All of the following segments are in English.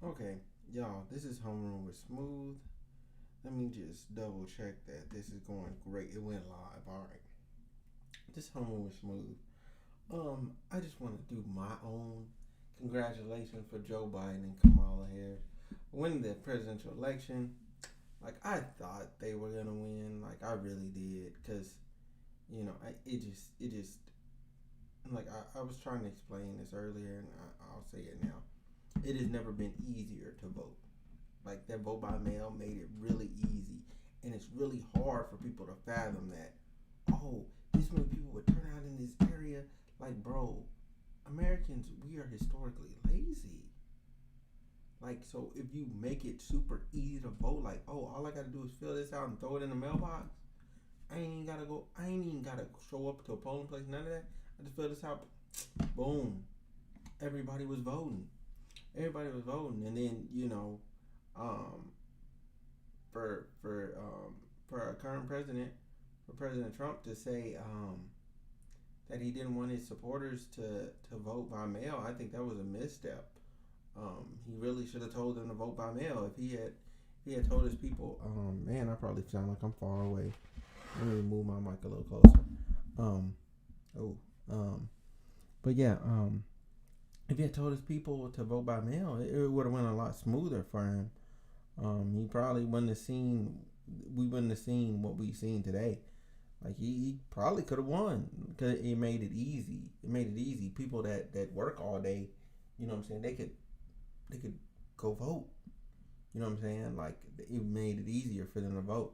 Okay, y'all, this is Homeroom with Smooth. Let me just double check that this is going great. It went live. All right. This is Homeroom with Smooth. I just want to do my own congratulations for Joe Biden and Kamala Harris winning the presidential election. Like I thought they were gonna win. Like I really did, cause I was trying to explain this earlier, and I'll say it now. It has never been easier to vote. Like that vote by mail made it really easy, and it's really hard for people to fathom that. Oh, this many people would turn out in this area. Like, bro, Americans, we are historically lazy. Like, so if you make it super easy to vote, like, oh, all I gotta do is fill this out and throw it in the mailbox. I ain't even gotta go. I ain't even gotta show up to a polling place. None of that. I just fill this out. Boom. Everybody was voting. Everybody was voting, and then um, for our current president, for President Trump to say that he didn't want his supporters to vote by mail, I think that was a misstep. He really should have told them to vote by mail. If he had told his people, man, I probably sound like I'm far away. Let me move my mic a little closer. Um, oh, um, but yeah, if he had told his people to vote by mail, it would have went a lot smoother for him. He probably wouldn't have seen. We wouldn't have seen what we've seen today. Like he probably could have won because it made it easy. It made it easy. People that work all day, you know what I'm saying, they could go vote. You know what I'm saying? Like it made it easier for them to vote.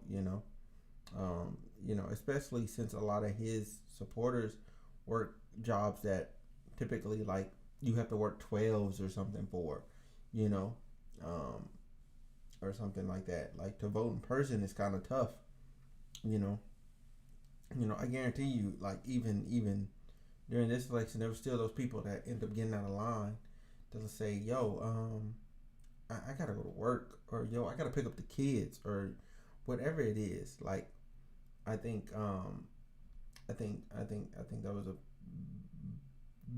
Especially since a lot of his supporters work jobs that typically like you have to work 12s or something for, you know, um, or something like that. Like to vote in person is kind of tough. You know, I guarantee you, like even during this election, there were still those people that end up getting out of line to say, "Yo, I gotta go to work," or "Yo, I gotta pick up the kids," or whatever it is. Like I think, I think that was a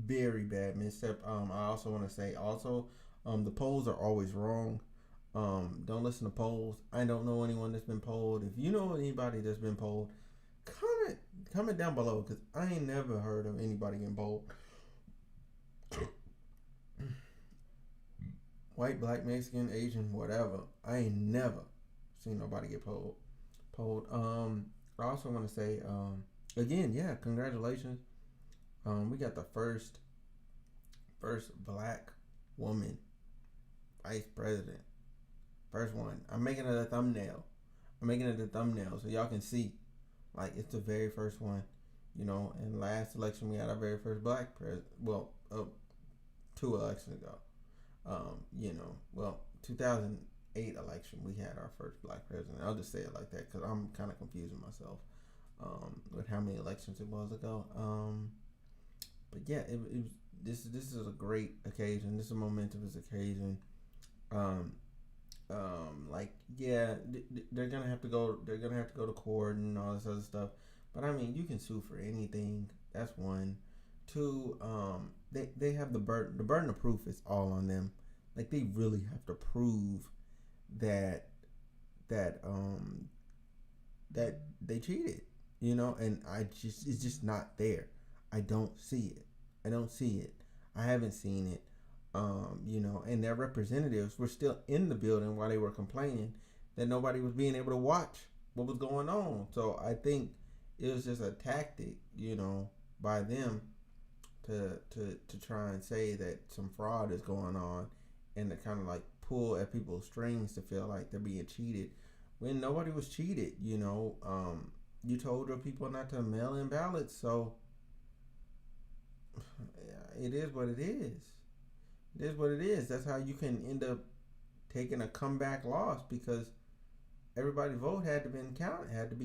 very bad misstep. I also want to say also, the polls are always wrong. Don't listen to polls. I don't know anyone that's been polled. If you know anybody that's been polled, comment comment down below because I ain't never heard of anybody getting polled. White, black, Mexican, Asian, whatever. I ain't never seen nobody get polled. I also want to say again, yeah, congratulations. We got the first black woman vice president. First one. I'm making it a thumbnail. I'm making it a thumbnail so y'all can see. Like it's the very first one. In last election we had our very first black president. Well, 2 elections ago. 2008 election we had our first black president. I'll just say it like that because I'm kind of confusing myself with how many elections it was ago. But yeah, it was. This is a great occasion. This is a momentous occasion. Um, like yeah, they're gonna have to go. They're gonna have to go to court and all this other stuff. But I mean, you can sue for anything. That's one. Two, they have the burden. The burden of proof is all on them. Like they really have to prove that that that they cheated. And it's just not there. I don't see it. I don't see it. I haven't seen it. And their representatives were still in the building while they were complaining that nobody was being able to watch what was going on. So I think it was just a tactic, by them to try and say that some fraud is going on and to kind of like pull at people's strings to feel like they're being cheated when nobody was cheated. You told your people not to mail in ballots, so it is what it is. It is what it is. That's how you can end up taking a comeback loss because everybody's vote had to be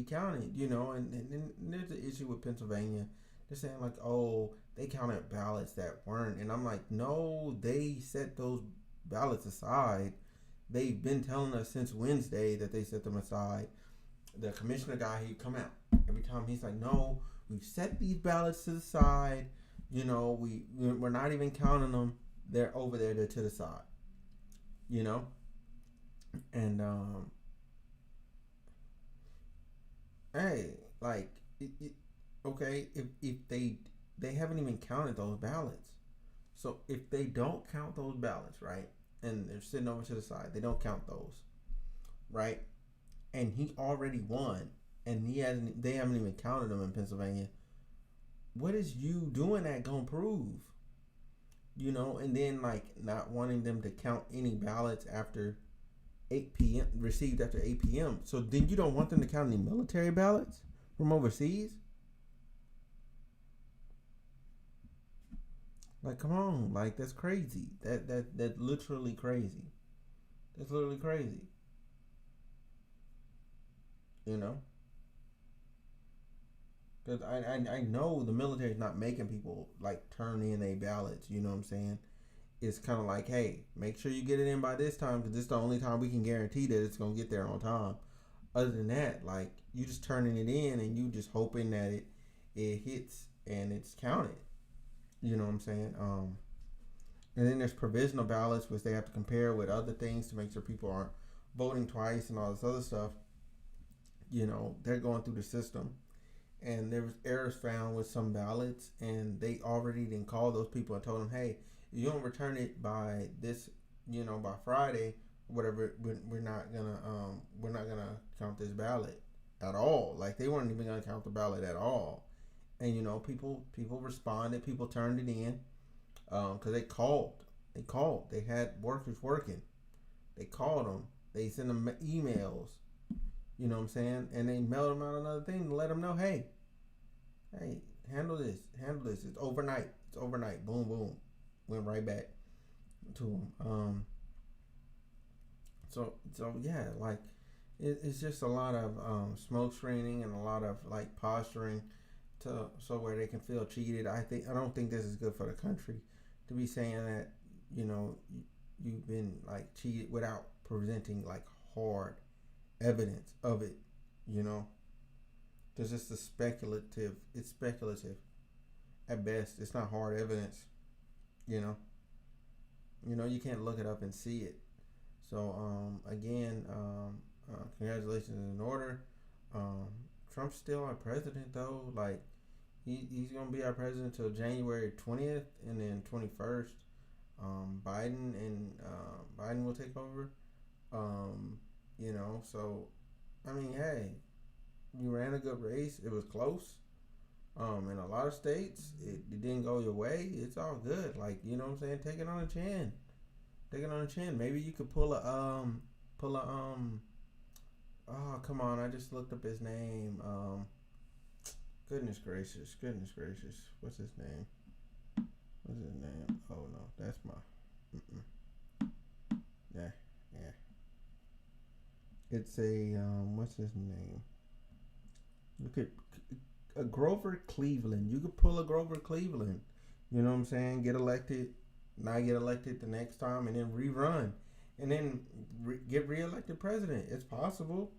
counted, and there's an issue with Pennsylvania. They're saying like, oh, they counted ballots that weren't, and I'm like, no, they set those ballots aside. They've been telling us since Wednesday that they set them aside. The commissioner guy, he come out every time. He's like, no, we've set these ballots to the side. We're not even counting them. They're over there. They're to the side. you know, and hey, like, okay, if they haven't even counted those ballots, so if they don't count those ballots, right, and they're sitting over to the side, they don't count those, right, and he already won, and they haven't even counted them in Pennsylvania. What is you doing that gonna prove? And then like not wanting them to count any ballots after 8 p.m. received after 8 p.m. So then you don't want them to count any military ballots from overseas? Like, come on, like that's crazy. That literally crazy. That's literally crazy. You know, because I know the military is not making people like turn in a ballots. You know what I'm saying? It's kind of like, hey, make sure you get it in by this time because this is the only time we can guarantee that it's gonna get there on time. Other than that, like you just turning it in and you just hoping that it hits and it's counted. You know what I'm saying? And then there's provisional ballots, which they have to compare with other things to make sure people aren't voting twice and all this other stuff. They're going through the system, and there was errors found with some ballots, and they already didn't call those people and told them, hey, if you don't return it by this, by Friday, whatever, we're not gonna count this ballot at all. Like they weren't even gonna count the ballot at all. And people responded, people turned it in, because they called, they had workers working, they called them, they sent them emails, you know what I'm saying, and they mailed them out another thing to let them know, hey, handle this, it's overnight, boom boom, went right back to them. So yeah, like it's just a lot of smoke screening and a lot of like posturing so where they can feel cheated. I don't think this is good for the country to be saying that you've been like cheated without presenting like hard evidence of it. You know, because it's speculative at best. It's not hard evidence. You know, you can't look it up and see it. So again, congratulations is in order. Um, Trump's still our president though. Like he's gonna be our president till January 20th, and then 21st, Biden will take over. So I mean, hey, you ran a good race. It was close. In a lot of states, it didn't go your way. It's all good. Like what I'm saying. Take it on the chin. Take it on the chin. Maybe you could pull a. Oh come on! I just looked up his name. Goodness gracious. What's his name? Oh no, that's my. Yeah, yeah. It's a what's his name? Look at a Grover Cleveland. You could pull a Grover Cleveland. You know what I'm saying? Get elected, not get elected the next time, and then rerun, and then get reelected president. It's possible.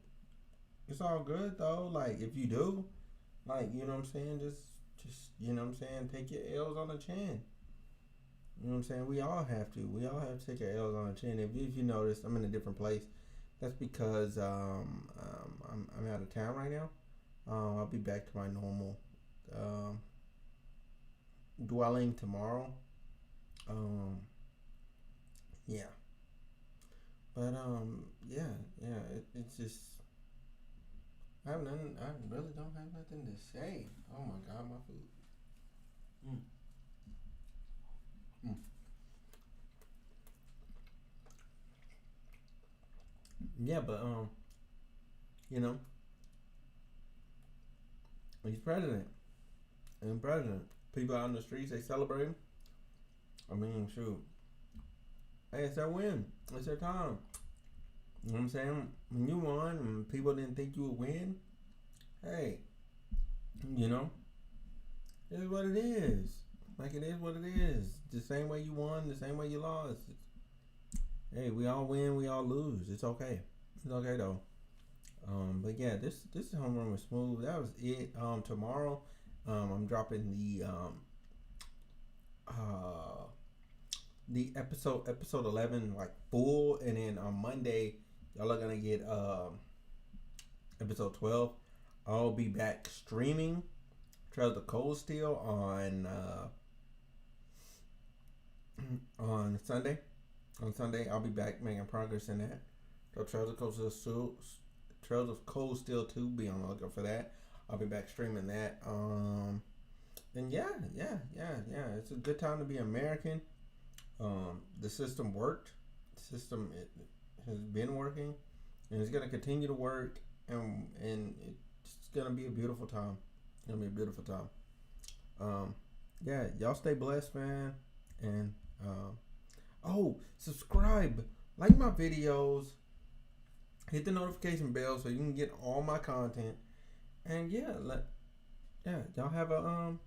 It's all good though. Like if you do, like what I'm saying, just what I'm saying, take your L's on the chin. You know what I'm saying? We all have to. We all have to take our L's on the chin. If you notice, I'm in a different place. That's because I'm out of town right now. I'll be back to my normal um, dwelling tomorrow. Um, yeah, but yeah. It's just I really don't have nothing to say. Oh my god, my food. Mm, mm. Yeah, but you know, he's president. And president. People out on the streets, they celebrate him. I mean, shoot. Hey, it's their win. It's their time. You know what I'm saying? When you won and people didn't think you would win, hey, you know, it is what it is. Like it is what it is. The same way you won, the same way you lost. Hey, we all win, we all lose. It's okay. It's okay though. But yeah, this home run was smooth. That was it. Tomorrow, I'm dropping the uh the episode 11 like full, and then on Monday y'all are gonna get episode 12. I'll be back streaming Trails of Cold Steel on Sunday. On Sunday, I'll be back making progress in that. So Trails of Cold Steel 2. Be on the lookout for that. I'll be back streaming that. And yeah. It's a good time to be American. The system worked. The system has been working, and it's gonna continue to work, and it's gonna be a beautiful time. It's gonna be a beautiful time. Yeah, y'all stay blessed, man, and subscribe, like my videos, hit the notification bell so you can get all my content, and y'all have a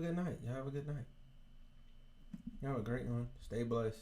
good night. Y'all have a good night. Y'all have a great one. Stay blessed.